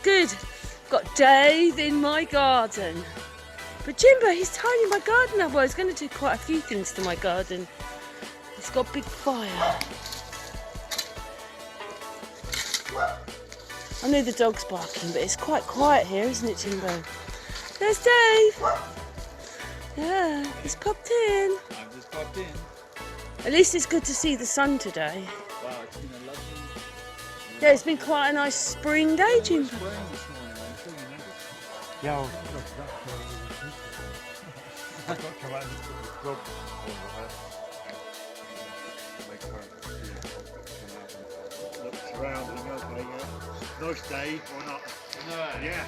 Good. Got Dave in my garden. But Jimbo, he's tidying my garden up. Well, he's going to do quite a few things to my garden. He's got a big fire. I know the dog's barking, but it's quite quiet here, isn't it, Jimbo? There's Dave. Yeah, he's popped in. I've just popped in. At least it's good to see the sun today. Wow, it's been a lovely... Yeah, it's been quite a nice spring day, Jimbo. Yeah, surrounding, okay, yeah. Nice day, or not? No. Yeah.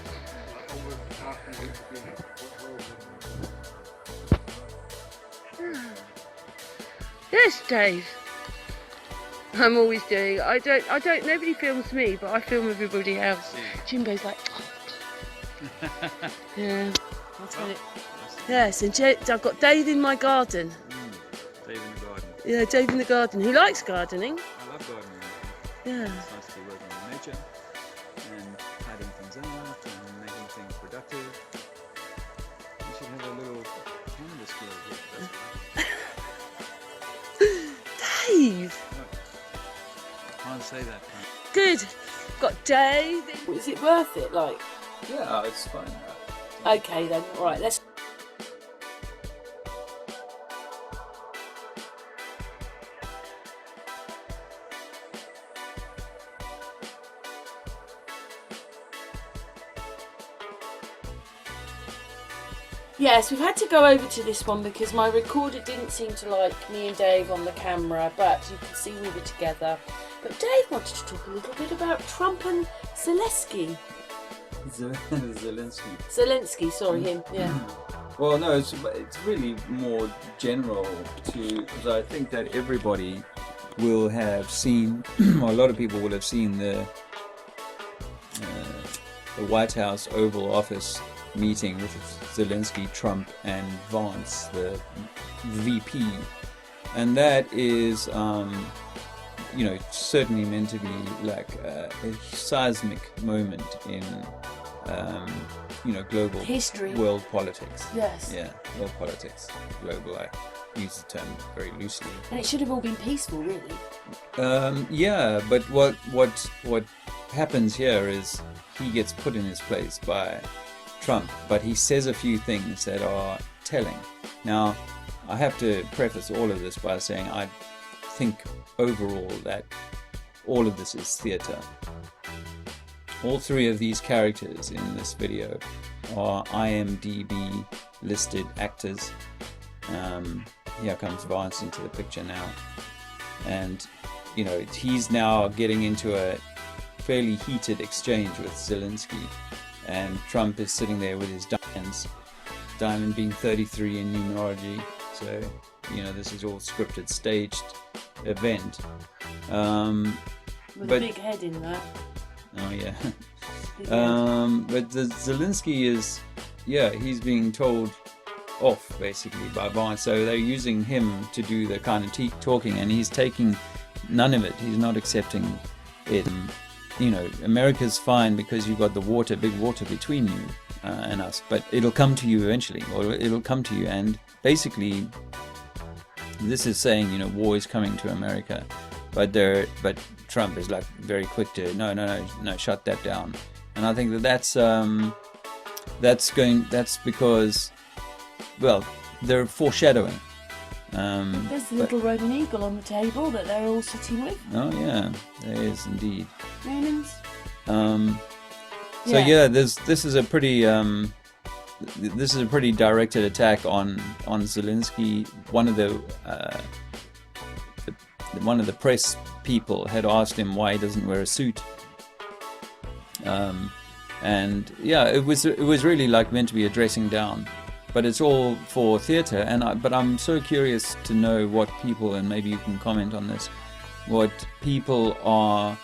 Yes, Dave. I'm always doing. I don't. Nobody films me, but I film everybody else. Yeah. Jimbo's like. Yeah. That's what it. Yes, and I've got Dave in my garden. Dave in the garden. Yeah, Dave in the garden. He likes gardening. I love gardening. Yeah. It's nice to be working with nature and tidying things out and making things productive. We should have a little cannabis grow here. Dave. Can't say that. Good. Got Dave. Is it worth it? Like. Yeah, it's fine. Okay then. All right. Let's. Yes, we've had to go over to this one because my recorder didn't seem to like me and Dave on the camera, but you can see we were together. But Dave wanted to talk a little bit about Trump and Zelenskyy. Zelenskyy, sorry, him, yeah. Well, no, it's really more general because I think that everybody will have seen, or a lot of people will have seen the White House Oval Office meeting with Zelenskyy, Trump and Vance, the VP, and that is certainly meant to be like a seismic moment in global history, world politics. Yes. Yeah, world politics, global. I use the term very loosely. And it should have all been peaceful, really. Yeah, but what happens here is he gets put in his place by Trump, but he says a few things that are telling. Now, I have to preface all of this by saying I think overall that all of this is theatre. All three of these characters in this video are IMDb listed actors. Here comes Vance into the picture now, and he's now getting into a fairly heated exchange with Zelenskyy. And Trump is sitting there with his diamonds, diamond being 33 in numerology. So, this is all scripted, staged event. With a big head in that. Oh, yeah. But the Zelenskyy is, he's being told off, basically, by Vance. So they're using him to do the kind of talking, and he's taking none of it. He's not accepting it. America's fine because you've got the big water between you and us, but it'll come to you eventually, or it'll come to you. And basically, this is saying, war is coming to America, but Trump is like very quick to no, shut that down. And I think that's because, well, they're foreshadowing. There's the little Roman eagle on the table that they're all sitting with. Oh yeah, there is indeed. Romans. This is a pretty directed attack on Zelenskyy. One of the press people had asked him why he doesn't wear a suit. It was really like meant to be a dressing down. But it's all for theatre, but I'm so curious to know what people, and maybe you can comment on this, what people are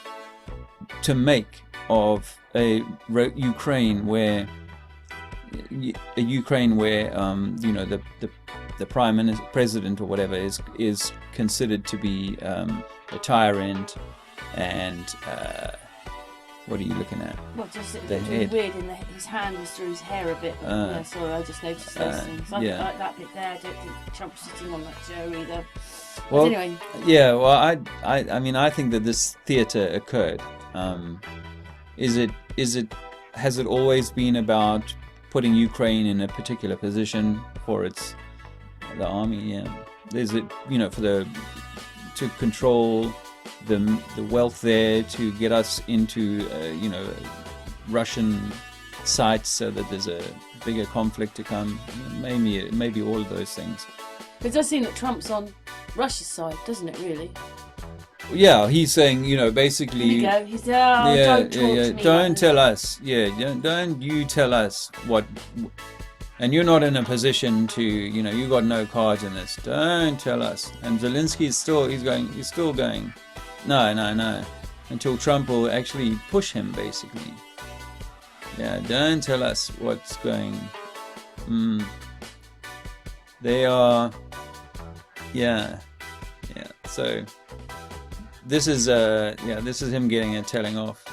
to make of a Ukraine where the prime president or whatever is considered to be a tyrant and What are you looking at? Well, just it The looked really head. weird, and his hand was through his hair a bit. Yeah, sorry, I just noticed those things. I yeah. don't like that bit there. I don't think Trump's sitting on that chair either. Well, but anyway, yeah. Well, I mean, I think that this theatre occurred. Has it always been about putting Ukraine in a particular position for the army? Yeah. Is it, to control the wealth there, to get us into Russian sites so that there's a bigger conflict to come? Maybe all of those things. it does seem that Trump's on Russia's side, doesn't it? Really. Yeah, he's saying, basically. Here we go. He's don't talk to me. Don't tell us. Yeah, don't you tell us what. And you're not in a position to, you got no cards in this. Don't tell us. And Zelensky's still going. No. Until Trump will actually push him, basically. Yeah, don't tell us what's going. They are. Yeah. So. This is him getting a telling off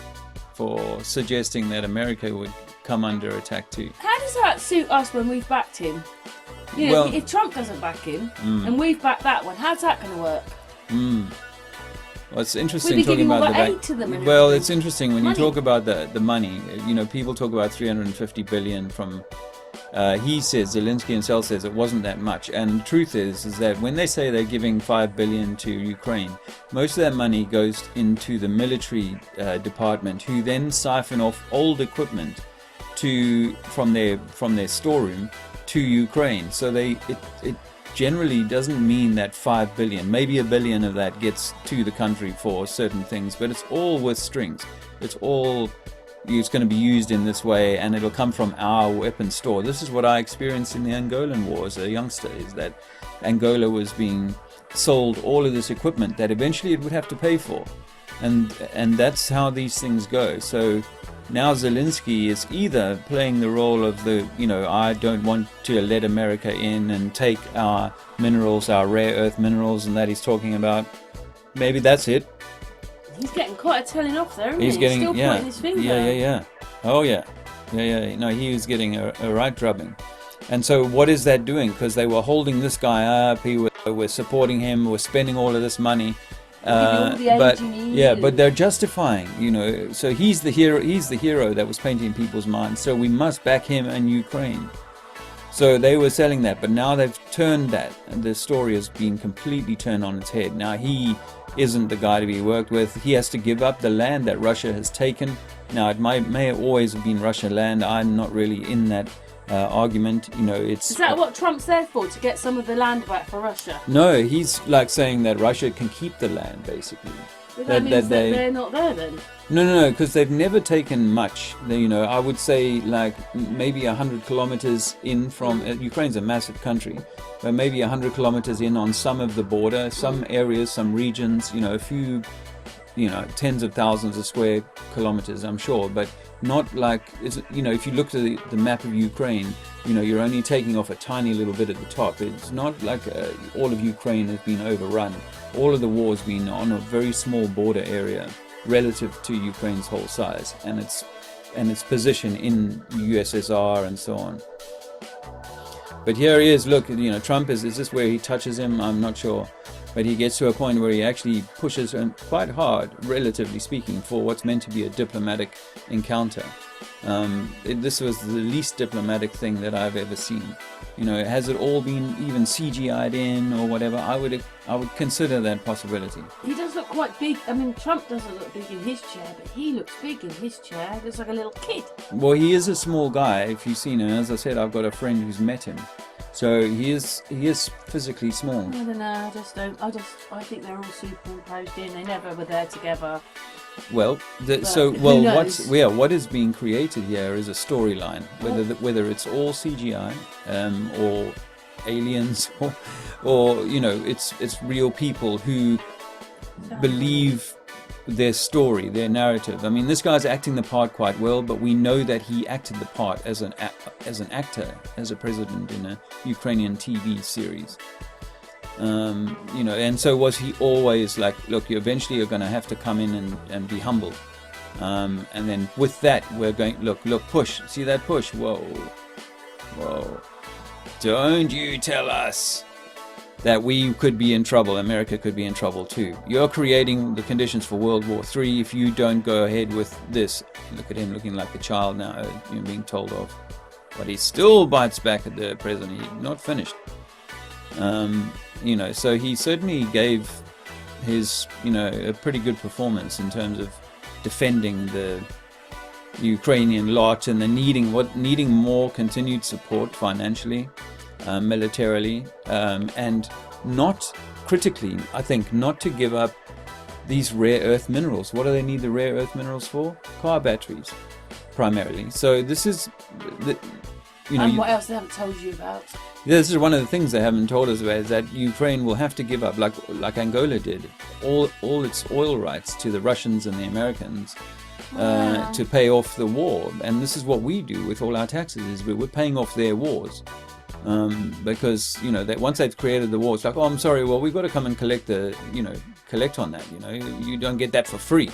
for suggesting that America would come under attack too. How does that suit us when we've backed him? If Trump doesn't back him and we've backed that one, how's that going to work? Well, it's interesting We'll be talking giving about all the that aid to them and well, everything. it's interesting when you talk about the money. People talk about 350 billion from. He says, Zelenskyy himself says it wasn't that much, and the truth is that when they say they're giving 5 billion to Ukraine, most of that money goes into the military department, who then siphon off old equipment from their storeroom to Ukraine. So it generally doesn't mean that 5 billion, maybe $1 billion of that gets to the country for certain things, but it's all with strings. It's going to be used in this way, and it'll come from our weapon store. This is what I experienced in the Angolan war as a youngster, is that Angola was being sold all of this equipment that eventually it would have to pay for. And that's how these things go. So now Zelenskyy is either playing the role of I don't want to let America in and take our minerals, our rare earth minerals, and that he's talking about. Maybe that's it. He's getting quite a telling off there, isn't He's he? getting, Still pointing his finger. Yeah. Oh, yeah. Yeah. No, he was getting a right drubbing. And so what is that doing? Because they were holding this guy up, we're supporting him, we're spending all of this money. But they're justifying, so he's the hero that was painting people's minds. So we must back him and Ukraine. So they were selling that, but now they've turned that, and the story has been completely turned on its head. Now he isn't the guy to be worked with. He has to give up the land that Russia has taken. Now it may always have been Russian land. I'm not really in that argument. Is that what Trump's there for? To get some of the land back for Russia? No, he's like saying that Russia can keep the land, basically. But that means that they're not there then? No, because they've never taken much. I would say like maybe 100 kilometers in from Ukraine's a massive country, but maybe 100 kilometers in on some of the border, some areas, some regions. A few, tens of thousands of square kilometers, I'm sure, but not like if you look at the map of Ukraine, you're only taking off a tiny little bit at the top. It's not like all of Ukraine has been overrun. All of the war has been on a very small border area relative to Ukraine's whole size and its position in USSR and so on. But here he is. Look, Trump is this where he touches him? I'm not sure. But he gets to a point where he actually pushes him quite hard, relatively speaking, for what's meant to be a diplomatic encounter. This was the least diplomatic thing that I've ever seen. Has it all been even CGI'd in or whatever? I would consider that possibility. He does look quite big. I mean, Trump doesn't look big in his chair, but he looks big in his chair. He looks like a little kid. Well, he is a small guy. If you've seen him, as I said, I've got a friend who's met him. So he is physically small. I don't know. I think they're all superimposed in. They never were there together. Well, what is being created here is a storyline. Whether it's all CGI or aliens or it's real people who believe their story, their narrative. I mean, this guy's acting the part quite well, but we know that he acted the part as an actor, as a president in a Ukrainian TV series. And so was he always like, look, you eventually are going to have to come in and be humbled. And then with that, we're going, look, push. See that push? Whoa. Don't you tell us that we could be in trouble. America could be in trouble too. You're creating the conditions for World War III if you don't go ahead with this. Look at him looking like a child now, being told off. But he still bites back at the president. He's not finished. So he certainly gave his, a pretty good performance in terms of defending the Ukrainian lot and the needing more continued support financially, militarily, and not critically, I think, not to give up these rare earth minerals. What do they need the rare earth minerals for? Car batteries, primarily. So this is and what else they haven't told you about? This is one of the things they haven't told us about, is that Ukraine will have to give up, like Angola did, all its oil rights to the Russians and the Americans to pay off the war. And this is what we do with all our taxes, is we're paying off their wars. Because, once they've created the war, it's like, oh, I'm sorry, well, we've got to come and collect on that, you don't get that for free.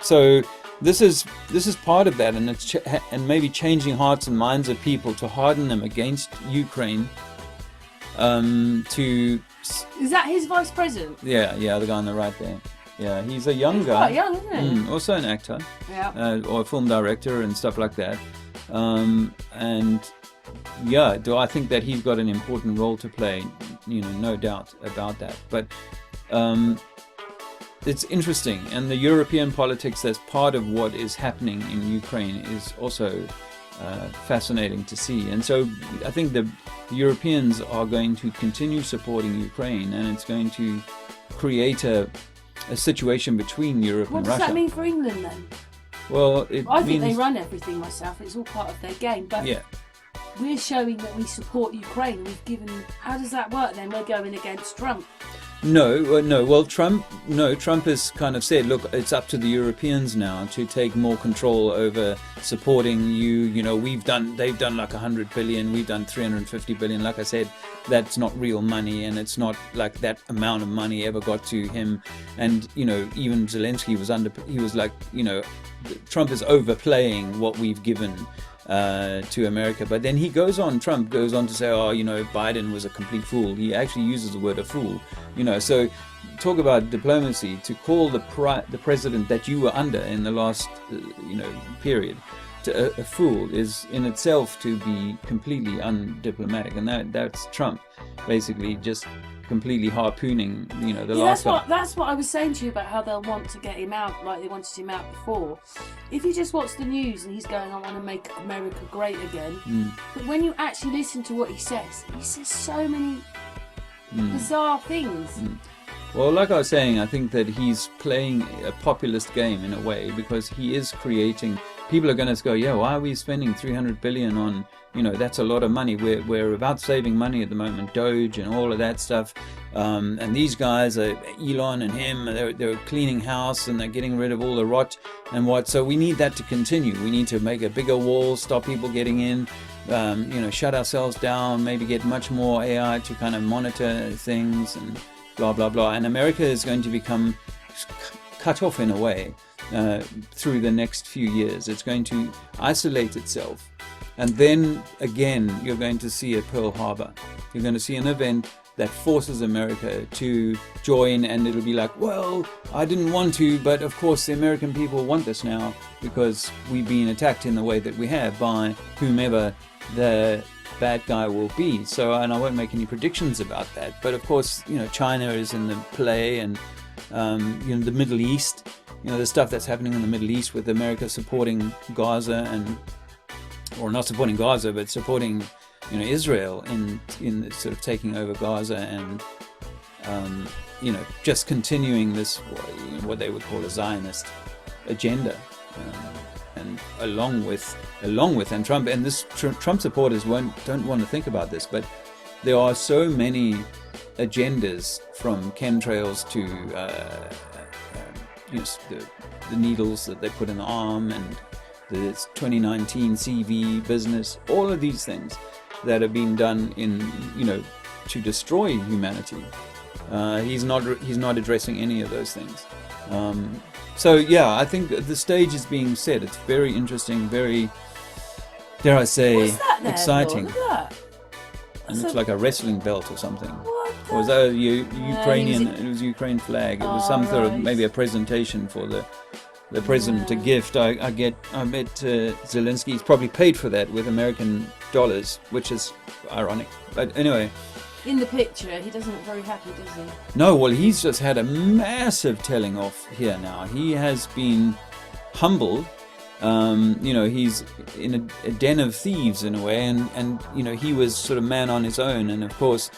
So this is part of that, and it's and maybe changing hearts and minds of people to harden them against Ukraine. Is that his vice president? Yeah, the guy on the right there. Yeah, he's a young guy. Quite young, isn't he? Also an actor. Yeah. Or a film director and stuff like that. Do I think that he's got an important role to play? No doubt about that. But it's interesting, and the European politics as part of what is happening in Ukraine is also fascinating to see. And so I think the Europeans are going to continue supporting Ukraine, and it's going to create a situation between Europe and Russia. What does that mean for England then? Well, I think they run everything myself. It's all part of their game. But yeah. We're showing that we support Ukraine. How does that work then? We're going against Trump. No. Well, Trump has kind of said, look, it's up to the Europeans now to take more control over supporting you. They've done like 100 billion, we've done 350 billion. Like I said, that's not real money, and it's not like that amount of money ever got to him. And, even Zelenskyy was like, Trump is overplaying what we've given to America. But then Trump goes on to say, Biden was a complete fool. He actually uses the word a fool, so talk about diplomacy. To call the president that you were under in the last period a fool is in itself to be completely undiplomatic, and that's Trump basically just completely harpooning the last guy. That's what I was saying to you about how they'll want to get him out like they wanted him out before. If you just watch the news and he's going, I want to make America great again, but when you actually listen to what he says so many bizarre things. Well, like I was saying, I think that he's playing a populist game in a way, because he is creating. People are going to go, yeah, why are we spending 300 billion on, that's a lot of money. We're about saving money at the moment, Doge and all of that stuff. And these guys, Elon and him, they're cleaning house and they're getting rid of all the rot and what. So we need that to continue. We need to make a bigger wall, stop people getting in, shut ourselves down, maybe get much more AI to kind of monitor things and blah, blah, blah. And America is going to become cut off in a way. Through the next few years, it's going to isolate itself, and then again you're going to see a Pearl Harbor. You're going to see an event that forces America to join, and it'll be like, well, I didn't want to, but of course the American people want this now because we've been attacked in the way that we have by whomever the bad guy will be. So, and I won't make any predictions about that, but of course, China is in the play, and the Middle East. The stuff that's happening in the Middle East with America supporting Gaza or not supporting Gaza, but supporting, Israel in sort of taking over Gaza and, just continuing this, what they would call a Zionist agenda. And along with and Trump, and this Trump supporters don't want to think about this, but there are so many agendas, from chemtrails to the needles that they put in the arm, and the 2019 CV business, all of these things that have been done to destroy humanity. He's not addressing any of those things. So yeah, I think the stage is being set. It's very interesting, very, dare I say, What's that there, exciting. Lord? Look at that. It looks like a wrestling belt or something. What Or was that a Ukrainian? It was a Ukraine flag. It was some sort of right. maybe a presentation for the president, a gift. I bet Zelensky's probably paid for that with American dollars, which is ironic. But anyway. In the picture, he doesn't look very happy, does he? No, well, he's just had a massive telling off here now. He has been humbled. He's in a den of thieves in a way, and he was sort of man on his own. And of course,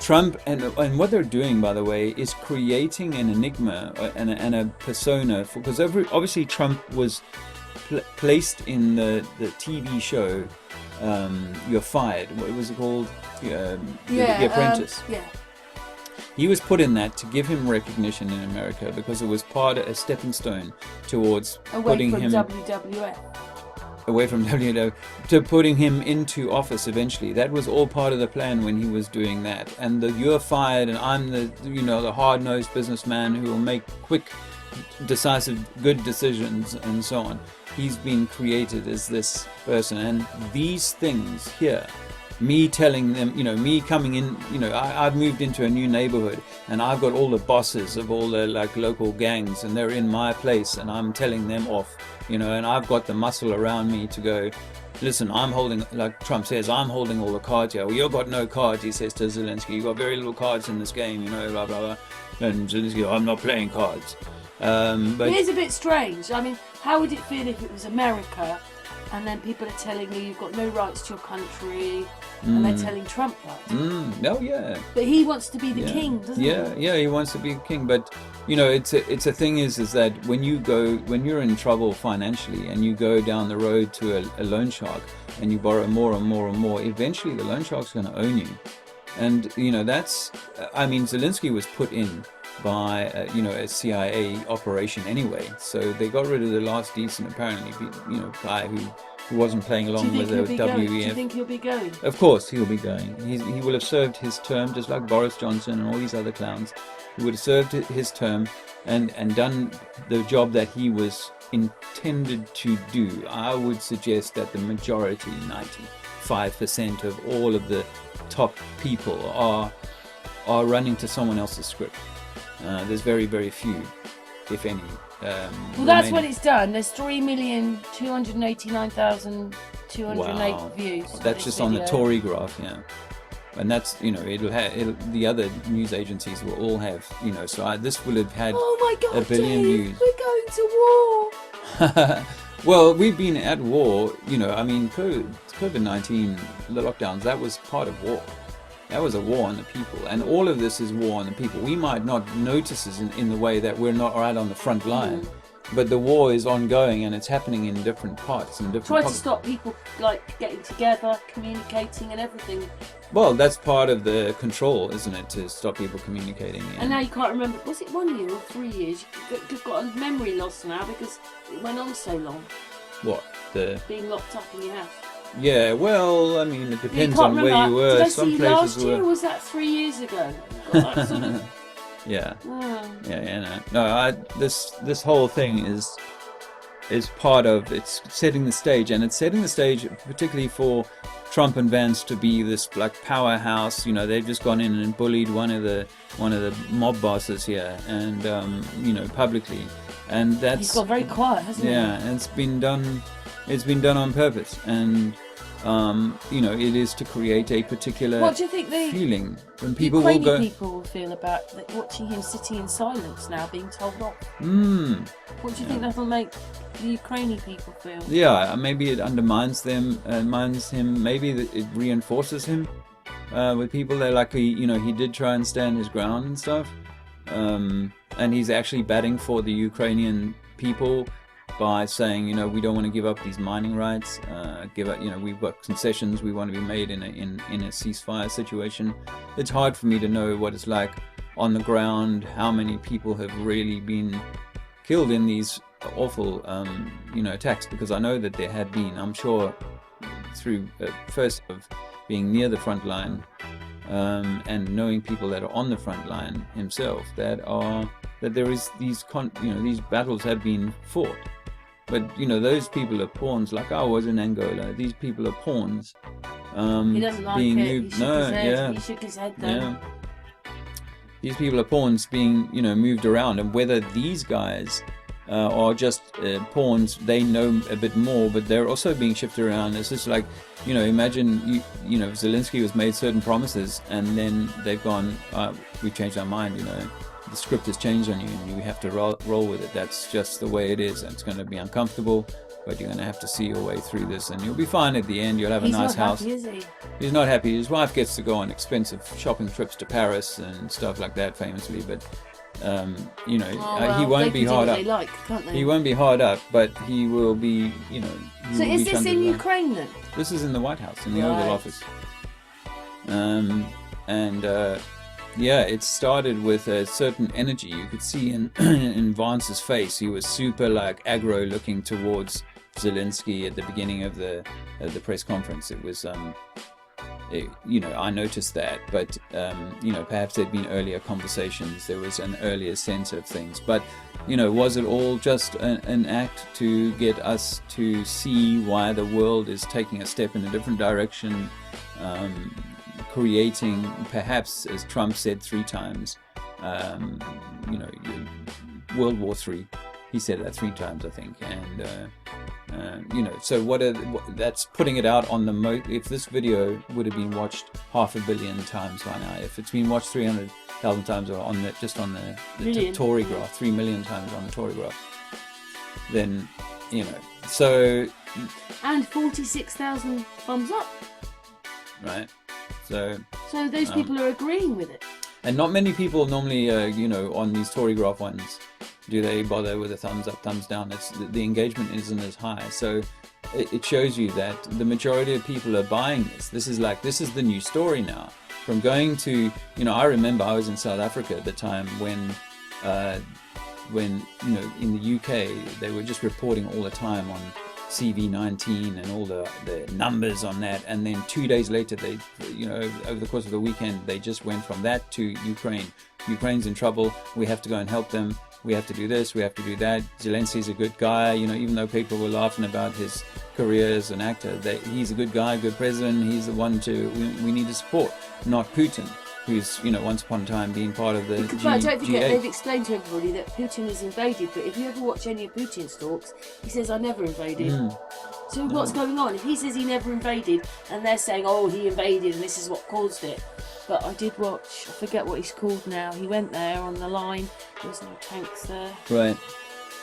Trump and what they're doing, by the way, is creating an enigma and a persona, because obviously Trump was placed in the TV show You're Fired. What was it called? The Apprentice. He was put in that to give him recognition in America because it was a stepping stone towards putting him WWF. Away from WWF to putting him into office eventually. That was all part of the plan when he was doing that. And You're Fired, and I'm the hard-nosed businessman who will make quick, decisive, good decisions and so on. He's been created as this person, and these things here. Me telling them, me coming in, I've moved into a new neighborhood and I've got all the bosses of all the local gangs and they're in my place and I'm telling them off, and I've got the muscle around me to go, listen, I'm holding, like Trump says, I'm holding all the cards here. Well, you've got no cards, he says to Zelensky. You've got very little cards in this game, blah, blah, blah. And Zelensky, I'm not playing cards. But it is a bit strange. I mean, how would it feel if it was America and then people are telling you you've got no rights to your country, and they're telling Trump that? Oh yeah. But he wants to be the king, doesn't he? Yeah, he wants to be the king. But it's a thing is that when you're in trouble financially and you go down the road to a loan shark and you borrow more and more and more, eventually the loan shark's going to own you. And Zelensky was put in by a CIA operation anyway, so they got rid of the last decent apparently guy who wasn't playing along with the WEF. Do you think he'll be going? Of course he'll be going. He will have served his term, just like Boris Johnson and all these other clowns. He would have served his term and done the job that he was intended to do. I would suggest that the majority, 95% of all of the top people are running to someone else's script. There's very, very few, if any. Well, that's when it's done. There's 3,289,208 views. That's just on the Tory graph, yeah. And that's, the other news agencies will all have, so this will have had oh my God, a billion Dave, views. We're going to war. Well, we've been at war, COVID-19, the lockdowns, that was part of war. That was a war on the people, and all of this is war on the people. We might not notice this in the way that we're not right on the front line, but the war is ongoing and it's happening in different parts and different. Try to stop people getting together, communicating, and everything. Well, that's part of the control, isn't it, to stop people communicating? And now you can't remember. Was it 1 year or 3 years? You've got a memory loss now because it went on so long. What? Being locked up in your house. Yeah, well, it depends on where you were. Did I Some see places last year, or was that 3 years ago? Got that sort of... Yeah. Oh. This whole thing is part of, it's setting the stage, and it's setting the stage particularly for Trump and Vance to be this powerhouse. They've just gone in and bullied one of the mob bosses here, and publicly, and that's, he's got very quiet, hasn't he? Yeah, and it's been done on purpose, and it is to create a particular what do you think feeling when people Ukrainian will go. people will feel about watching him sitting in silence now, being told off? What do you think that'll make the Ukrainian people feel? Yeah, maybe it undermines him. Maybe it reinforces him with people. They're lucky, he did try and stand his ground and stuff, and he's actually batting for the Ukrainian people by saying, we don't want to give up these mining rights, we've got concessions we want to be made in a ceasefire situation. It's hard for me to know what it's like on the ground, how many people have really been killed in these awful, attacks, because I know that there have been, I'm sure, through first of being near the front line, and knowing people that are on the front line himself that are, that there is these these battles have been fought. But those people are pawns. Like I was in Angola. These people are pawns. He doesn't like being it. moved. He shook his head. Yeah. He shook his head then. Yeah. These people are pawns being moved around, and whether these guys are just pawns, they know a bit more, but they're also being shifted around. It's just like imagine Zelenskyy was made certain promises, and then they've gone, we've changed our mind. The script has changed on you, and you have to roll with it. That's just the way it is, and it's going to be uncomfortable, but you're going to have to see your way through this, and you'll be fine at the end. You'll have a nice house. He's not happy, is he? He's not happy. His wife gets to go on expensive shopping trips to Paris and stuff like that, famously, but he won't be hard up. They like, can't they? He won't be hard up, but he will be, So is this in Ukraine then? This is in the White House, in the Oval Office. It started with a certain energy. You could see in Vance's face, he was super like aggro, looking towards Zelenskyy at the beginning of the press conference. It was, I noticed that, but perhaps there'd been earlier conversations. There was an earlier sense of things, but was it all just an act to get us to see why the world is taking a step in a different direction? Creating, perhaps, as Trump said 3 times, World War III. He said that 3 times, I think, and so that's putting it out on the if this video would have been watched 500 million times by now, if it's been watched 300,000 times on the Tory graph, 3 million times on the Tory graph, then so, and 46,000 thumbs up, right? So those people are agreeing with it. And not many people normally, on these Tory graph ones, do they bother with a thumbs up, thumbs down. It's the engagement isn't as high. So it shows you that the majority of people are buying this. This is the new story now. From going to, I remember I was in South Africa at the time when in the UK, they were just reporting all the time on CV19 and all the numbers on that, and then 2 days later they over the course of the weekend they just went from that to Ukraine's in trouble, we have to go and help them, we have to do this, we have to do that, Zelensky's a good guy, even though people were laughing about his career as an actor, he's a good guy, good president, he's the one we need to support, not Putin, who's once upon a time being part of the But don't forget, they've explained to everybody that Putin has invaded, but if you ever watch any of Putin's talks, he says, I never invaded. So what's going on? If he says he never invaded, and they're saying, oh, he invaded and this is what caused it. But I did watch, I forget what he's called now, he went there on the line, there was no tanks there. Right.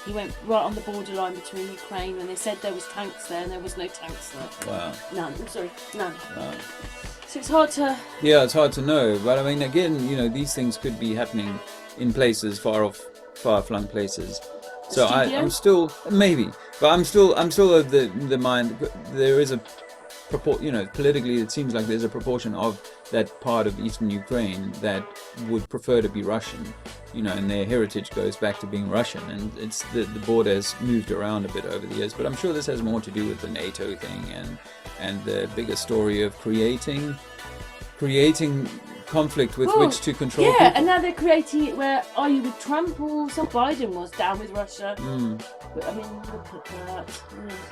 He went right on the borderline between Ukraine, and they said there was tanks there, and there was no tanks there. Wow. None, I'm sorry, none. Wow. So it's hard to... Yeah, it's hard to know, but I mean, again, these things could be happening in places far-flung places. So I'm still, maybe, but I'm still of the mind, there is a politically it seems like there's a proportion of that part of eastern Ukraine that would prefer to be Russian, and their heritage goes back to being Russian, and it's the border has moved around a bit over the years, but I'm sure this has more to do with the NATO thing and the bigger story of creating conflict with which to control people. And now they're creating it where, are you with Trump or Biden was down with Russia? But I mean, look at that.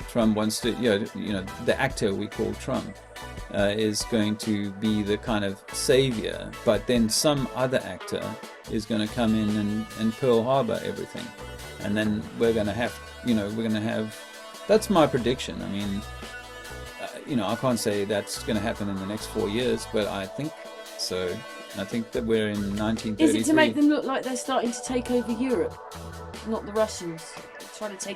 Trump wants to, the actor we call Trump is going to be the kind of savior, but then some other actor is going to come in and Pearl Harbor everything. And then we're going to have, that's my prediction. I mean, I can't say that's going to happen in the next 4 years, but I think so. I think that we're in 1933. Is it to make them look like they're starting to take over Europe, not the Russians? Trying to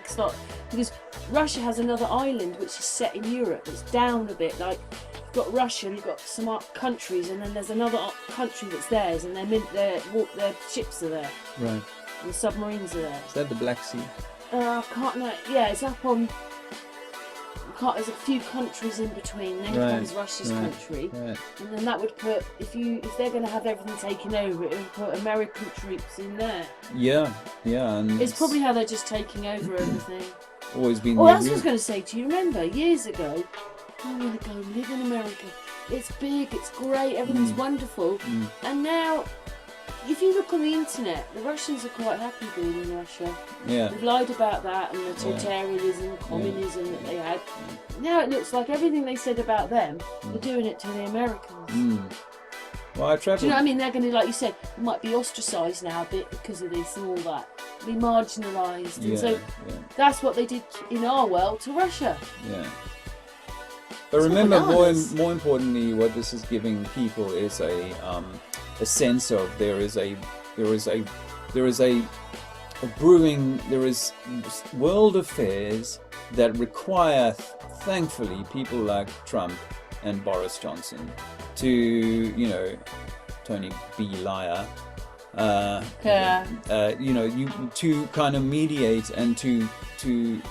because Russia has another island which is set in Europe. It's down a bit. Like you've got Russia, and you've got some countries, and then there's another country that's theirs, and their ships are there. Right. And the submarines are there. Is that the Black Sea? I can't know. Yeah, it's up on. There's a few countries in between. Then comes Russia's country, and then that would put if they're going to have everything taken over, it would put American troops in there. Yeah, and it's probably how they're just taking over everything. Always been. Oh, that's what I was going to say to you. Remember years ago, I want to go live in America. It's big, it's great, everything's wonderful, and now if you look on the internet, the Russians are quite happy being in Russia. Yeah. They've lied about that and the totalitarianism, communism that they had. Now it looks like everything they said about them, they're doing it to the Americans. Well, I travelled. Do you know what I mean? They're going to, like you said, might be ostracised now a bit because of this and all that. Be marginalised. And so that's what they did in our world to Russia. Yeah. But remember, more importantly, what this is giving people is a sense of there is world affairs that require, thankfully, people like Trump and Boris Johnson to, you know, Tony B. Liar, to kind of mediate and to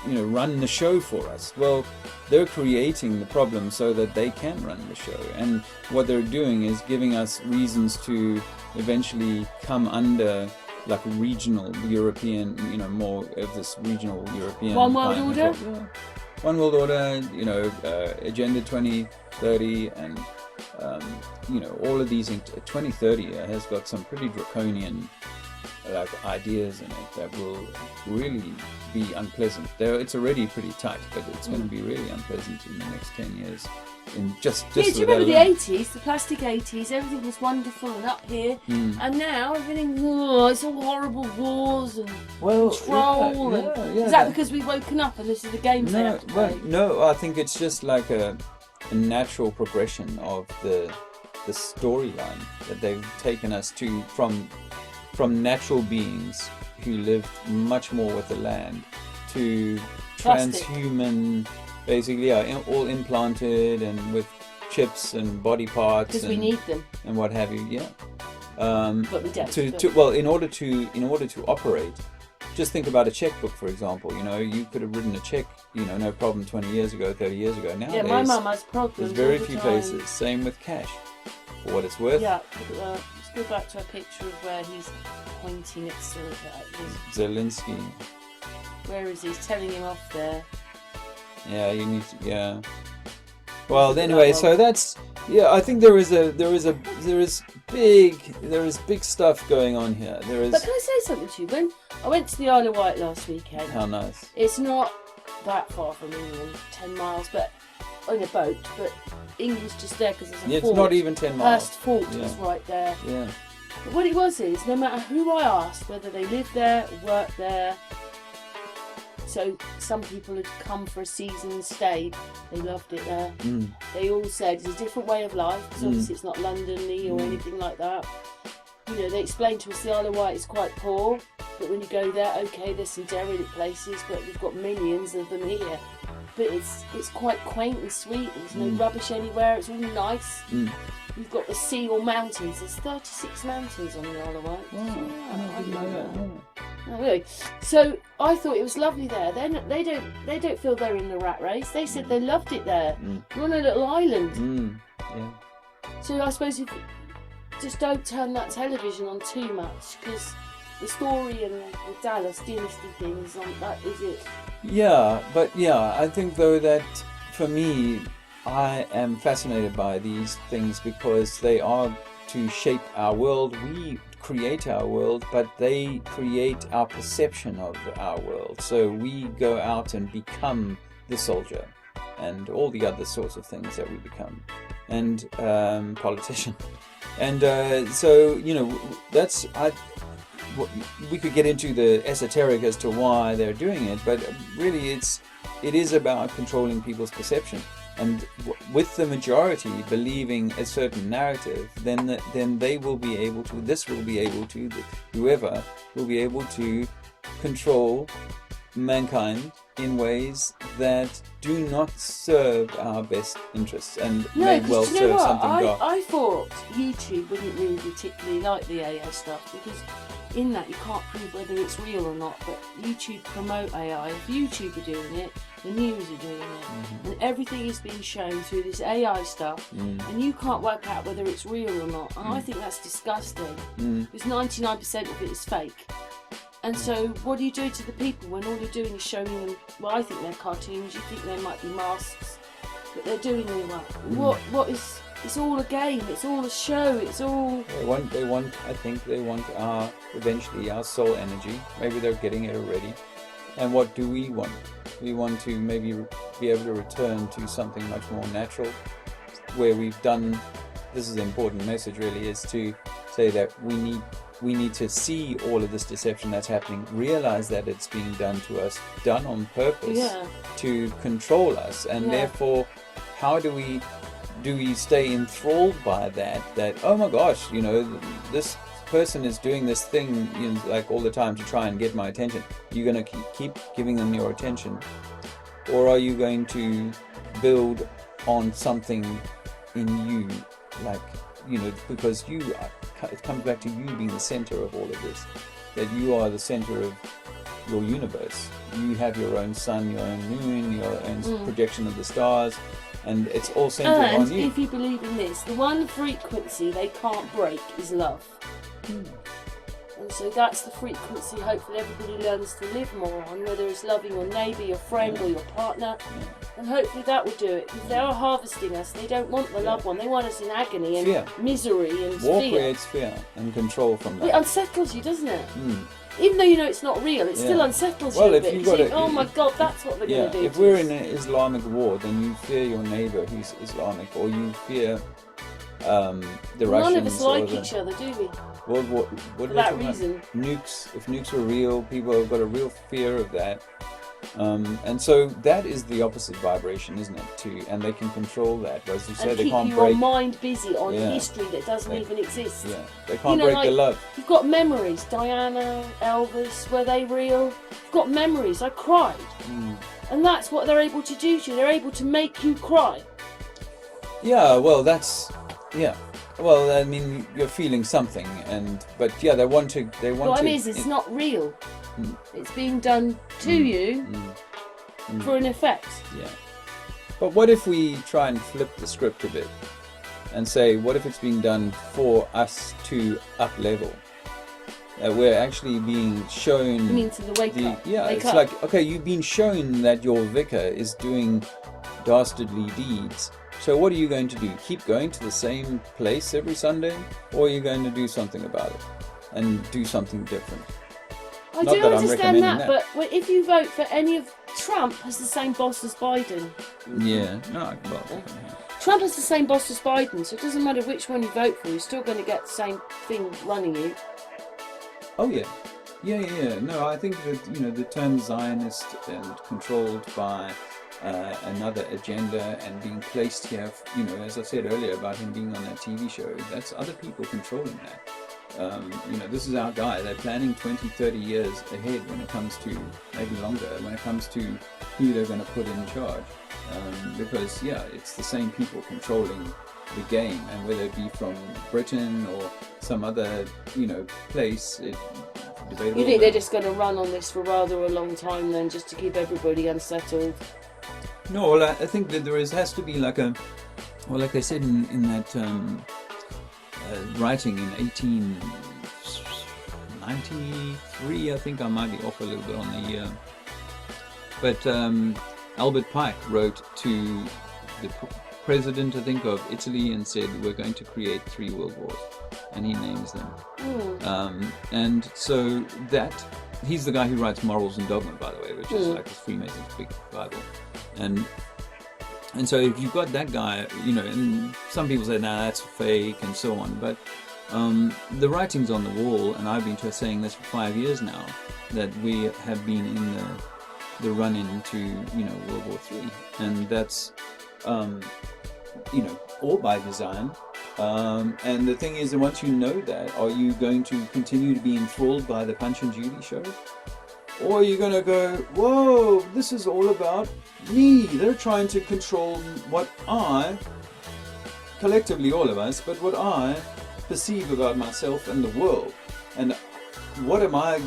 run the show for us. Well, they're creating the problem so that they can run the show, and what they're doing is giving us reasons to eventually come under like regional European, more of this regional European One world order. One world order, Agenda 2030, and all of these. 2030 has got some pretty draconian ideas in it that will really be unpleasant. It's already pretty tight, but it's going to be really unpleasant in the next 10 years. Do you remember the 80s, the plastic 80s? Everything was wonderful and up here, and now everything, it's all horrible wars and control. Is that because we've woken up and this is the games they have to play? No, I think it's just like a natural progression of the storyline that they've taken us to from natural beings who lived much more with the land to transhuman, basically, all implanted and with chips and body parts. Because we need them. And what have you, but we don't. In order to operate, just think about a checkbook, for example. You could have written a check, no problem 20 years ago, 30 years ago. Nowadays, my mum has problems. There's very few places. Same with cash, for what it's worth. Yeah, look at that. Let's go back to a picture of where he's pointing at Zelenskyy. Where is he? He's telling him off there. Yeah, you need to. Yeah. Well, anyway, so that's. Yeah, I think there is big stuff going on here. But can I say something to you? When I went to the Isle of Wight last weekend. How nice. It's not that far from England, 10 miles, but on a boat. But England's just there because there's a fort. It's not even 10 miles. Hurst Fort is right there. Yeah. But what it was is, no matter who I asked, whether they lived there, worked there. So some people had come for a season and stayed. They loved it there. They all said it's a different way of life because obviously it's not London-y or anything like that. They explained to us the Isle of Wight is quite poor, but when you go there, okay, there's some derelict places, but we've got millions of them here. But it's quite quaint and sweet. There's no rubbish anywhere. It's all nice. We've got the sea or mountains. There's 36 mountains on the Isle of Wight. I didn't know that. Oh, really? So I thought it was lovely there. They don't feel they're in the rat race. They said they loved it there. We're on a little island. Yeah. So I suppose if just don't turn that television on too much, because the story and the Dallas dynasty thing is on that. Is it? Yeah, but I think though that for me, I am fascinated by these things because they are to shape our world. We create our world, but they create our perception of our world. So we go out and become the soldier and all the other sorts of things that we become, and politician. And so that's we could get into the esoteric as to why they're doing it, but really it is about controlling people's perception. And with the majority believing a certain narrative, then they will be able to. Whoever will be able to control mankind in ways that do not serve our best interests and may well serve something dark. I thought YouTube wouldn't really particularly like the AI stuff because in that you can't prove whether it's real or not, but YouTube promote AI. If YouTube are doing it, the news are doing it, and everything is being shown through this AI stuff, and you can't work out whether it's real or not, and I think that's disgusting because 99% of it is fake. And so what are you doing to the people when all you're doing is showing them, well, I think they're cartoons, you think they might be masks, but they're doing all that. It's all a game. It's all a show. It's all. They want. I think they want eventually our soul energy. Maybe they're getting it already. And what do we want? We want to maybe be able to return to something much more natural, where we've done. This is an important message, really, is to say that we need to see all of this deception that's happening, realize that it's being done to us, done on purpose to control us, and therefore, how do we stay enthralled by that oh my gosh, you know, this person is doing this thing, you know, like all the time to try and get my attention. You're going to keep giving them your attention, or are you going to build on something in you, like, you know, because it comes back to you being the center of all of this, that you are the center of your universe. You have your own sun, your own moon, your own projection of the stars, and it's all centered on you. And if you believe in this, the one frequency they can't break is love. And so that's the frequency hopefully everybody learns to live more on, whether it's loving your neighbour, your friend or your partner. And hopefully that will do it, because they are harvesting us. They don't want the loved one. They want us in agony and misery and War fear. creates fear and control from that. It unsettles you, doesn't it? Even though you know it's not real, it still unsettles you a bit. You think, oh my God, that's what they're going to do. If we're in an Islamic war, then you fear your neighbour who's Islamic, or you fear the Russians. None of us like each other, do we? What For that reason. Nukes. If nukes were real, people have got a real fear of that. And so that is the opposite vibration, isn't it? And they can control that. As you say, they can't keep break your mind busy on history that doesn't even exist. Yeah, they can't break the love. You've got memories. Diana, Elvis, were they real? You've got memories. I cried. And that's what they're able to do to you. They're able to make you cry. Yeah, well, well, I mean, you're feeling something, but they want to. What I mean is, it's not real. It's being done to you for an effect. Yeah. But what if we try and flip the script a bit and say, what if it's being done for us to up level? We're actually being shown. You mean to the wake up? Yeah, wake it's up. like, okay, you've been shown that your vicar is doing dastardly deeds. So what are you going to do? Keep going to the same place every Sunday? Or are you going to do something about it and do something different? I do understand that, but if you vote for any of... Trump has the same boss as Biden. Yeah. No, well, Trump has the same boss as Biden, so it doesn't matter which one you vote for, you're still going to get the same thing running you. Oh, yeah. Yeah. No, I think that, you know, the term Zionist and controlled by another agenda and being placed here, you know, as I said earlier about him being on that TV show, that's other people controlling that. You know, this is our guy. They're planning 20, 30 years ahead when it comes to, maybe longer, when it comes to who they're going to put in charge. Because, it's the same people controlling the game, and whether it be from Britain or some other, you know, place, debatable. You think they're just going to run on this for rather a long time then, just to keep everybody unsettled? No, well, I think that has to be like like they said in that writing in 1893, I think I might be off a little bit on the year, but Albert Pike wrote to the president, I think, of Italy and said, we're going to create 3 world wars, and he names them. And so that, he's the guy who writes Morals and Dogma, by the way, which is like the Freemasons' big Bible. And so if you've got that guy, you know, and some people say, nah, that's fake and so on, but the writing's on the wall, and I've been saying this for 5 years now, that we have been in the run into, you know, World War III, and that's, you know, all by design. And the thing is that once you know that, are you going to continue to be enthralled by the Punch and Judy show? Or are you going to go, whoa, this is all about me. They're trying to control what I, collectively all of us, but what I perceive about myself and the world. And how am I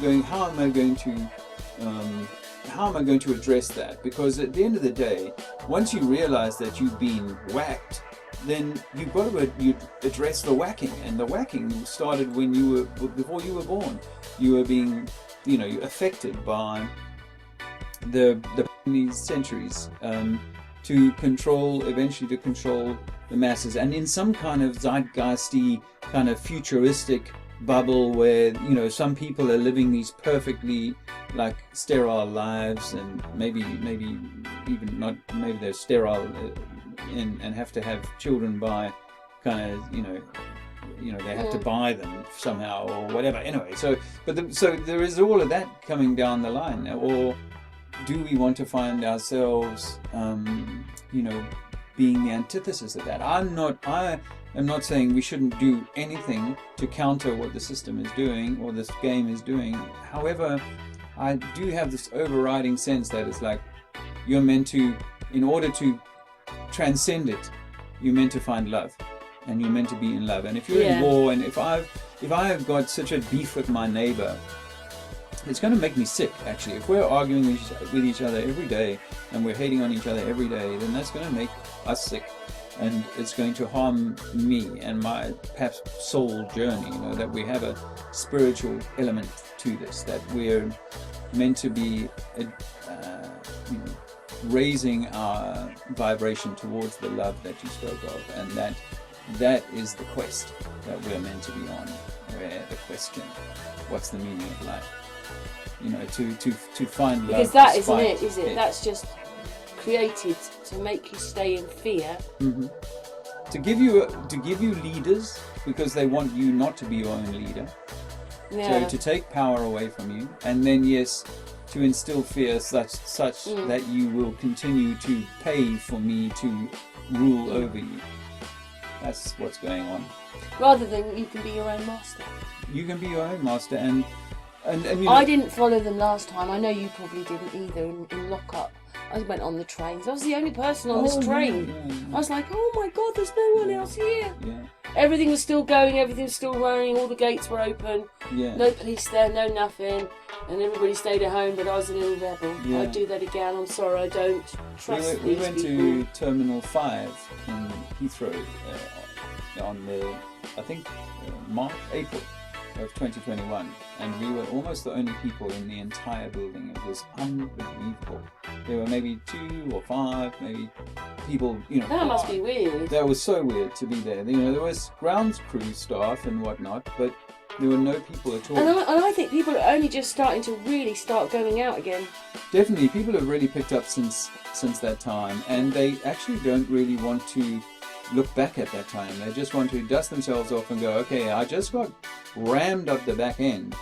going to address that? Because at the end of the day, once you realize that you've been whacked, then you've got to address the whacking. And the whacking started before you were born. You were being, you know, affected by these centuries to eventually to control the masses, and in some kind of zeitgeisty, kind of futuristic bubble where, you know, some people are living these perfectly like sterile lives, and maybe even not, maybe they're sterile and have to have children by kind of, you know they have to buy them somehow or whatever. Anyway, so there is all of that coming down the line. Or do we want to find ourselves, being the antithesis of that? I am not saying we shouldn't do anything to counter what the system is doing or this game is doing. However, I do have this overriding sense that it's like you're meant to, in order to transcend it, you're meant to find love. And you're meant to be in love. And if you're in war, and if I have got such a beef with my neighbor, it's going to make me sick, actually. If we're arguing with each other every day and we're hating on each other every day, then that's going to make us sick. And it's going to harm me and my perhaps soul journey, that we have a spiritual element to this, that we're meant to be raising our vibration towards the love that you spoke of, and that is the quest that we're meant to be on, where the question, what's the meaning of life? To find love. Because that isn't it, is it? That's just created to make you stay in fear. Mm-hmm. To give you leaders, because they want you not to be your own leader. Yeah. So to take power away from you, and then to instill fear such that you will continue to pay for me to rule over you. That's what's going on. Rather than you can be your own master. You can be your own master, and I didn't follow them last time. I know you probably didn't either in lockup. I went on the trains. I was the only person on this train. Yeah. I was like, oh my God, there's no one else here. Yeah. Everything was still going, everything was still running, all the gates were open. Yeah. No police there, no nothing. And everybody stayed at home, but I was a little rebel. Yeah. I'd do that again. I'm sorry, I don't trust We these went people. to Terminal 5 in Heathrow on the, I think, April of 2021, and we were almost the only people in the entire building. It was unbelievable. There were maybe 2 or 5, maybe people, That must be weird. That was so weird to be there. There was grounds crew staff and whatnot, but there were no people at all. And I think people are only just starting to really start going out again. Definitely, people have really picked up since that time, and they actually don't really want to look back at that time. They just want to dust themselves off and go, okay, I just got rammed up the back end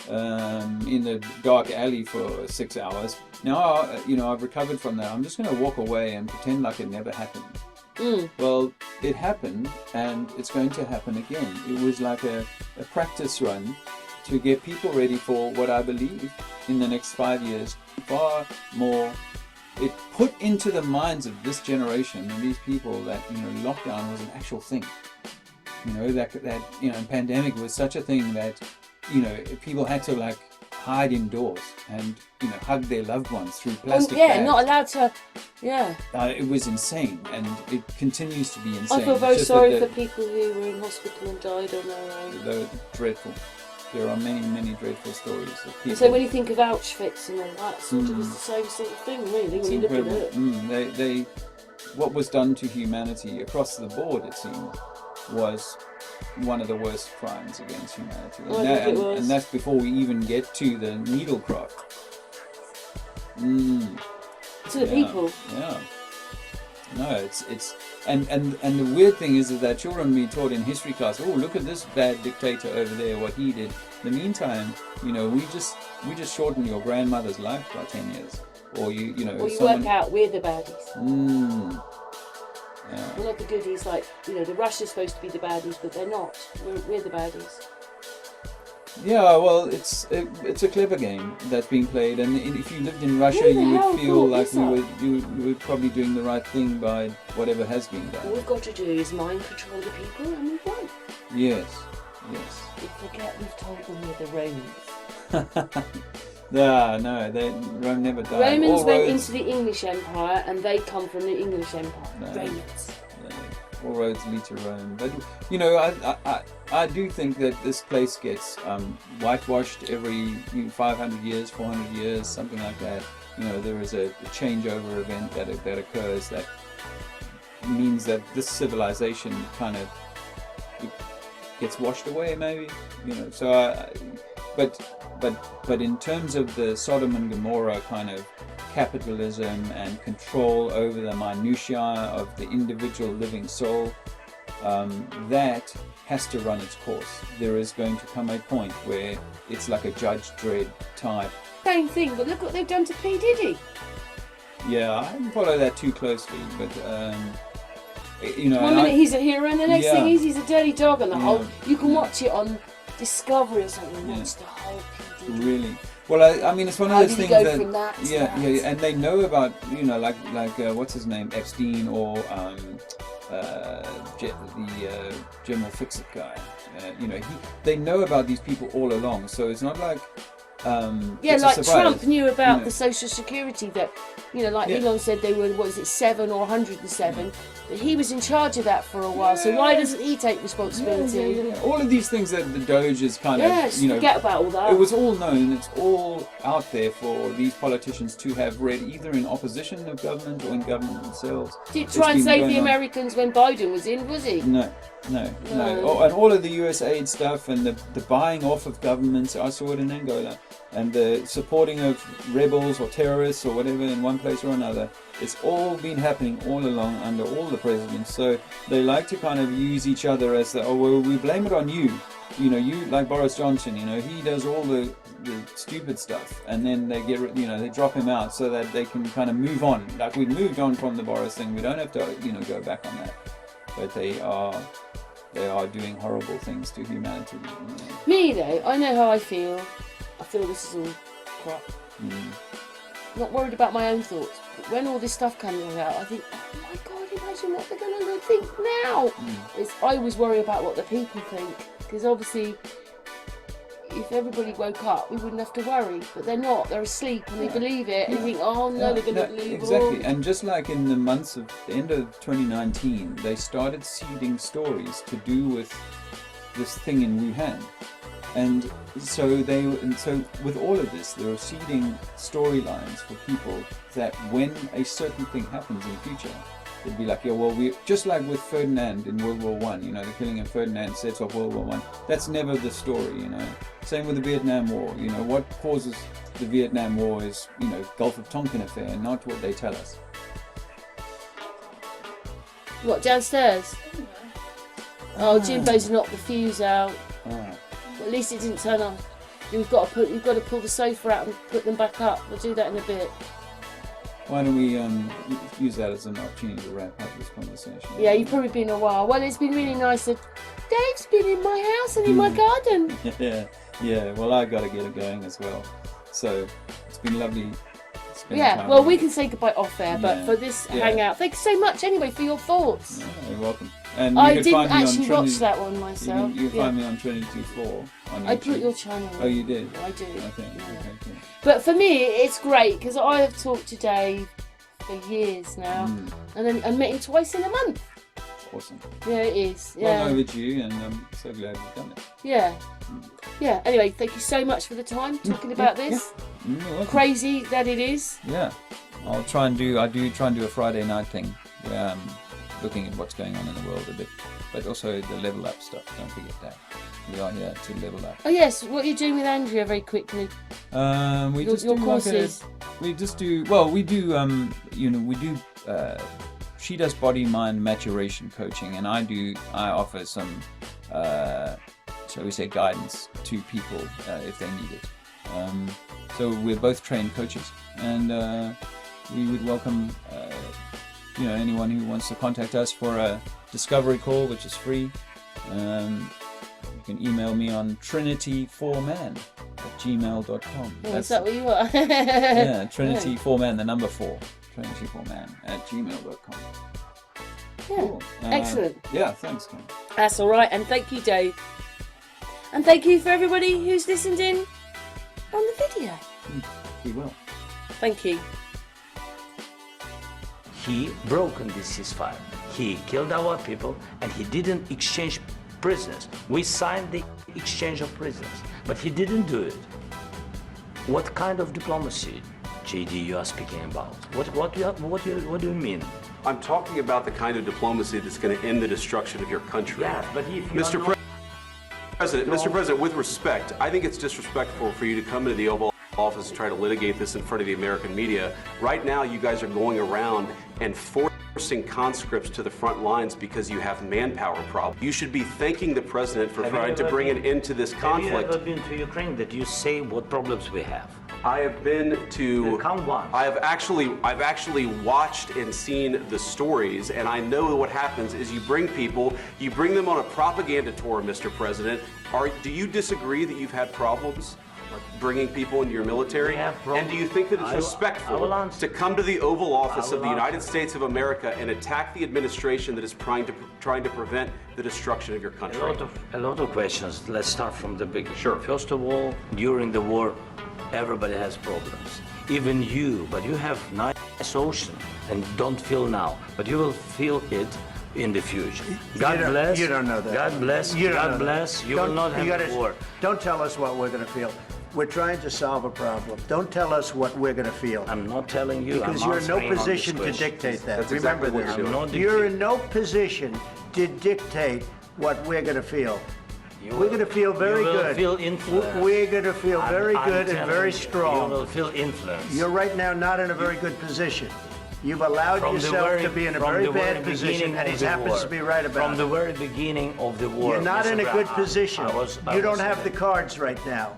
in the dark alley for 6 hours. Now, I've recovered from that. I'm just going to walk away and pretend like it never happened. Well, it happened, and it's going to happen again. It was like a practice run to get people ready for what I believe in the next 5 years, far more. It put into the minds of this generation and these people that lockdown was an actual thing. That pandemic was such a thing that people had to hide indoors and hug their loved ones through plastic bags. Not allowed to. Yeah. It was insane, and it continues to be insane. I feel very sorry for people who were in hospital and died on their own. They're dreadful. There are many, many dreadful stories of people. So when you think of Auschwitz and all that, sort of is the same sort of thing, really, when you look at it. What was done to humanity across the board, it seemed, was one of the worst crimes against humanity. And that's before we even get to the needlecraft. To the people. Yeah. No, it's and the weird thing is that children be taught in history class, oh, look at this bad dictator over there, what he did. In the meantime, we just shorten your grandmother's life by 10 years, or you work out we're the baddies. Yeah. We're not the goodies, the Russia's supposed to be the baddies, but they're not. We're the baddies. Yeah, well, it's a clever game that's being played, and if you lived in Russia, you would feel like you were probably doing the right thing by whatever has been done. All we've got to do is mind control the people, and we've won. Yes. We forget we've told them we're the Romans. No, Rome never died. Romans went into the English Empire, and they come from the English Empire. No. Romans. all roads lead to Rome. But you know, I do think that this place gets whitewashed every 500 years, 400 years, something like that. You know, there is a changeover event that occurs that means that this civilization kind of gets washed away, maybe. You know, so but in terms of the Sodom and Gomorrah kind of capitalism and control over the minutiae of the individual living soul, that has to run its course. There is going to come a point where it's like a Judge Dredd type. Same thing, but look what they've done to P. Diddy. Yeah, I haven't followed that too closely, but you know. One minute he's a hero, and the next Yeah. thing is he's a dirty dog, and the Yeah. whole. You can watch it on Discovery or something. Watch the whole P. Diddy. Really? Well, I mean, it's one of How those did he things go that, from that to yeah, that? yeah, and they know about, you know, like what's his name, Epstein, or the General Fix-It guy. You know, they know about these people all along, so it's not like Yeah, it's a like surprise. Trump knew about You know. the Social Security that, you know, like Yeah. Elon said they were, what is it, 7 or 107, but he was in charge of that for a while, so why doesn't he take responsibility? Yeah. All of these things that the Doge is kind Yeah, of, just you know, forget about all that. it was all known, it's all out there for these politicians to have read, either in opposition of government or in government themselves. Did It's try and been save going the on. Americans when Biden was in, was he? No. No. Oh, and all of the US aid stuff and the buying off of governments, I saw it in Angola, and the supporting of rebels or terrorists or whatever in one place or another. It's all been happening all along under all the presidents. So they like to kind of use each other as the, oh, well, we blame it on you. You know, you, like Boris Johnson, you know, he does all the stupid stuff, and then they get, you know, they drop him out so that they can kind of move on. Like, we've moved on from the Boris thing. We don't have to, you know, go back on that. But they are doing horrible things to humanity. You know. Me though, I know how I feel. I feel this is all crap. Not worried about my own thoughts. But when all this stuff comes out, I think, oh my God, imagine what they're going to think now. I always worry about what the people think, because obviously, if everybody woke up, we wouldn't have to worry. But they're not. They're asleep and they believe it, and you think, oh no, they're going to believe exactly. all. And just like in the months of the end of 2019, they started seeding stories to do with this thing in Wuhan. And so with all of this, they were seeding storylines for people that when a certain thing happens in the future, they'd be like, yeah, well, we just like with Ferdinand in World War One, you know, the killing of Ferdinand sets off World War One. That's never the story, you know. Same with the Vietnam War, you know, what causes the Vietnam War is, you know, Gulf of Tonkin affair, not what they tell us. What, downstairs? Oh, Jimbo's knocked the fuse out. Ah. At least it didn't turn on. You've got to pull the sofa out and put them back up. We'll do that in a bit. Why don't we use that as an opportunity to wrap up this conversation? Yeah, you've probably been a while. Well, it's been really nice that Dave's been in my house and in my garden. Yeah. Well, I got to get it going as well. So it's been lovely. Yeah. Well, we can say goodbye off air, but Yeah. for this hangout, thank you so much anyway for your thoughts. Yeah, you're welcome. And I you can didn't find me on actually watch Trinity, that one myself. You can find me on Trinity4 on YouTube. I put your channel. Oh, you did? I do. Okay. Yeah. Okay. Cool. But for me, it's great because I have talked to Dave for years now, and then I met him twice in a month. Awesome. Yeah, it is. Yeah. Long overdue, and I'm so glad we've done it. Yeah. Yeah. Anyway, thank you so much for the time talking about this. You're welcome. Crazy that it is. Yeah. I do try and do a Friday night thing where I'm looking at what's going on in the world a bit, but also the level up stuff. Don't forget that. We are here to level up. Oh yes, what are you doing with Andrea very quickly? We Your just do courses. She does body mind maturation coaching, and I offer some shall we say guidance to people if they need it. So we're both trained coaches, and we would welcome anyone who wants to contact us for a discovery call, which is free. You can email me on Trinity4man@gmail.com. Oh, is that what you are? Yeah, Trinity4man, the number 4. Trinity4man@gmail.com. Yeah, Cool. excellent. Yeah, thanks, Ken. That's all right, and thank you, Dave. And thank you for everybody who's listened in on the video. We will. Thank you. He broken this ceasefire. he killed our people and he didn't exchange prisoners. We signed the exchange of prisoners, but he didn't do it. What kind of diplomacy, JD, you are speaking about? What do you mean? I'm talking about the kind of diplomacy that's going to end the destruction of your country. Yeah, but if you Mr. President, with respect, I think it's disrespectful for you to come into the Oval Office and try to litigate this in front of the American media. Right now, you guys are going around and forcing conscripts to the front lines because you have manpower problems. You should be thanking the president for trying to bring an end to this conflict. Have you ever been to Ukraine that you say what problems we have? I have been to. Come once. I've actually watched and seen the stories, and I know what happens is you bring people, you bring them on a propaganda tour, Mr. President. Do you disagree that you've had problems bringing people into your military? And do you think that it's respectful to come to the Oval Office of the United States of America and attack the administration that is trying to prevent the destruction of your country? A lot of questions. Let's start from the beginning. Sure. First of all, during the war, everybody has problems. Even you, but you have nice ocean and don't feel now, but you will feel it in the future. God bless. You don't know that. God bless. God bless. You will not have war. Don't tell us what we're going to feel. We're trying to solve a problem. Don't tell us what we're going to feel. I'm not telling you. Because you're in no position to dictate that. That's Remember exactly what this. you're You're in no position to dictate what we're going to feel. We're going to feel very good. You will feel influence. We're going to feel very good and very strong. You will feel influence. You're right now not in a very good position. You've allowed yourself to be in a very bad position, and he happens to be right about it. From the very beginning of the war. You're not in a good position. You don't have the cards right now.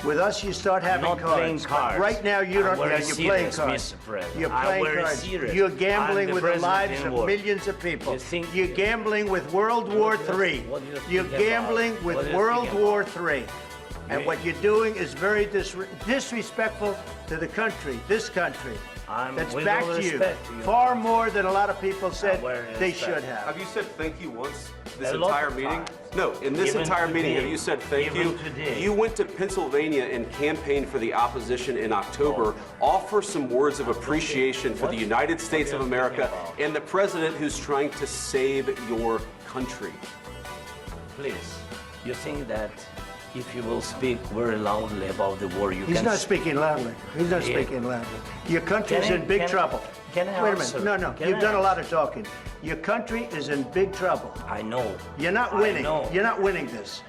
With us, you start having not cards. Playing cards. Right now, you don't. You're playing cards. You're playing cards. Serious. You're gambling with the lives of millions of people. You're gambling with World War III. You're gambling with World War III. And what you're doing is very disrespectful to the country, this country. That's backed you far more than a lot of people said they should have. Have you said thank you once this entire meeting? No, in this entire meeting, have you said thank you? You went to Pennsylvania and campaigned for the opposition in October. Offer some words of appreciation for the United States of America and the president who's trying to save your country. Please, you think that if you will speak very loudly about the war, He's not speaking loudly. He's not speaking loudly. Your country is in big trouble. Can I Wait a minute. No. You've done a lot of talking. Your country is in big trouble. I know. You're not winning. You're not winning this.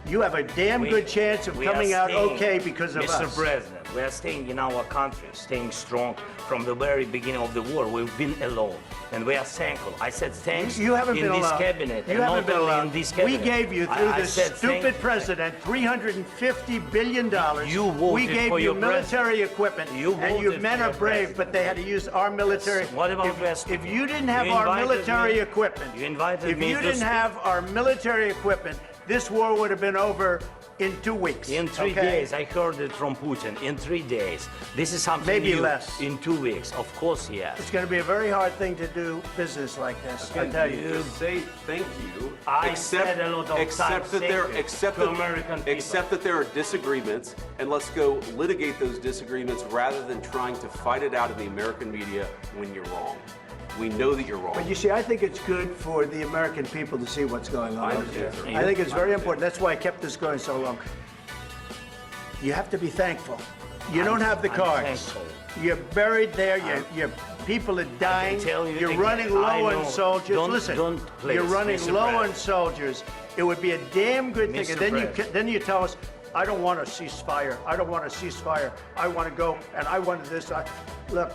You have a damn good chance of coming out okay because of us. Mr. President, we are staying in our country, staying strong from the very beginning of the war. We've been alone, and we are thankful. I said thanks you haven't in been this alone. cabinet. You haven't been alone. In this cabinet. We gave you, through this stupid president, $350 billion. You voted we gave for you your military equipment, and your men are brave, but they had to use our military. What about if you didn't have our military equipment, if you didn't have our military equipment, this war would have been over in 2 weeks. In 3 days, I heard it from Putin. In 3 days, this is something maybe new. less. In 2 weeks, of course, yes. It's going to be a very hard thing to do business like this. I tell you. Say thank you. I said a lot of except times that there are disagreements, and let's go litigate those disagreements rather than trying to fight it out in the American media when you're wrong. We know that you're wrong. But you see, I think it's good for the American people to see what's going on over there. I think it's very important. That's why I kept this going so long. You have to be thankful. You don't have the cards. You're buried there. Your people are dying. You're running low on soldiers. Listen, you're running low on soldiers. It would be a damn good thing. And then you tell us, I don't want a ceasefire. I don't want a ceasefire. I want to go, and I want this. Look.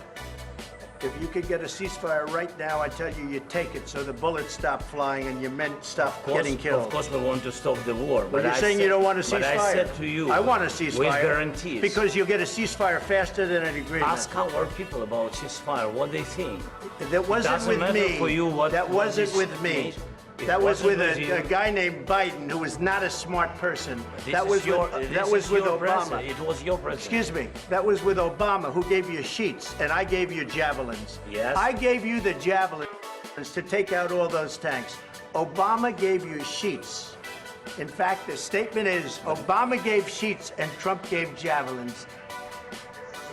If you could get a ceasefire right now, I tell you, you take it so the bullets stop flying and your men stop getting killed. Of course, we want to stop the war. But you're saying you don't want a ceasefire. But I said to you, I want a ceasefire. With guarantees. Because you'll get a ceasefire faster than an agreement. Ask our people about ceasefire, what they think. That wasn't with me. For you that wasn't with me. That was with a guy named Biden, who was not a smart person. That was with Obama. It was your president. Excuse me. That was with Obama, who gave you sheets, and I gave you javelins. Yes. I gave you the javelins to take out all those tanks. Obama gave you sheets. In fact, the statement is, Obama gave sheets and Trump gave javelins.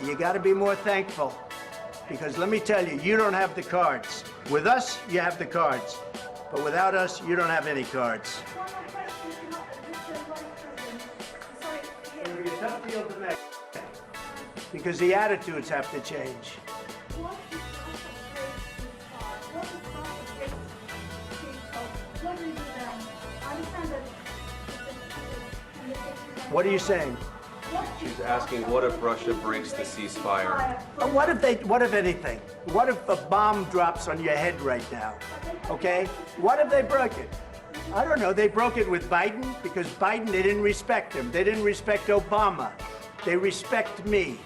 You got to be more thankful, because let me tell you, you don't have the cards. With us, you have the cards. But without us, you don't have any cards. It'll be a tough deal to make. Because the attitudes have to change. What are you saying? She's asking, what if Russia breaks the ceasefire? What if anything? What if a bomb drops on your head right now? Okay? What if they broke it? I don't know. They broke it with Biden because Biden, they didn't respect him. They didn't respect Obama. They respect me.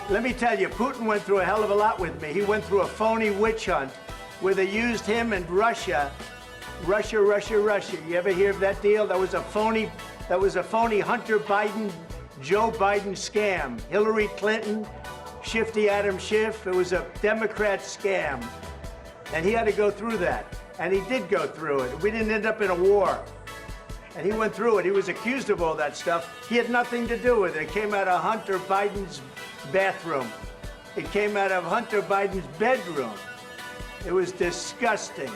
Let me tell you, Putin went through a hell of a lot with me. He went through a phony witch hunt where they used him and Russia. Russia. You ever hear of that deal? That was a phony Hunter Biden, Joe Biden scam. Hillary Clinton, Shifty Adam Schiff. It was a Democrat scam. And he had to go through that. And he did go through it. We didn't end up in a war. And he went through it. He was accused of all that stuff. He had nothing to do with it. It came out of Hunter Biden's bathroom. It came out of Hunter Biden's bedroom. It was disgusting.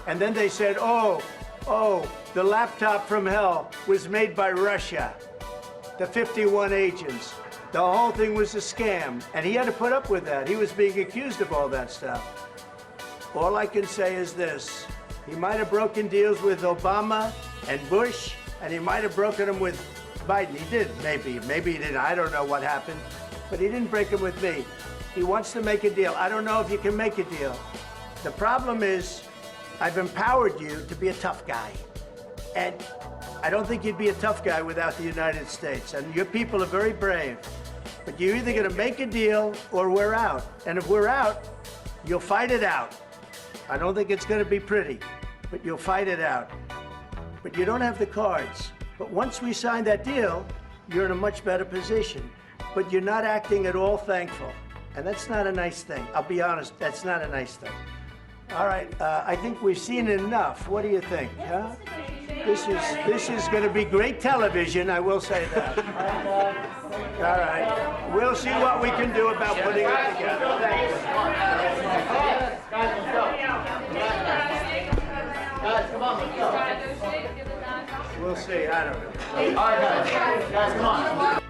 And then they said, oh, the laptop from hell was made by Russia. The 51 agents. The whole thing was a scam. And he had to put up with that. He was being accused of all that stuff. All I can say is this. He might have broken deals with Obama and Bush, and he might have broken them with Biden. He did, maybe. Maybe he didn't. I don't know what happened. But he didn't break them with me. He wants to make a deal. I don't know if you can make a deal. The problem is, I've empowered you to be a tough guy. And I don't think you'd be a tough guy without the United States. And your people are very brave. But you're either going to make a deal or we're out. And if we're out, you'll fight it out. I don't think it's going to be pretty, but you'll fight it out. But you don't have the cards. But once we sign that deal, you're in a much better position. But you're not acting at all thankful. And that's not a nice thing. I'll be honest, that's not a nice thing. All right, I think we've seen enough. What do you think, huh? This is going to be great television, I will say that. All right, we'll see what we can do about putting it together. Guys, let's go. Guys, come on, let's go. We'll see, I don't know. All right, guys, come on.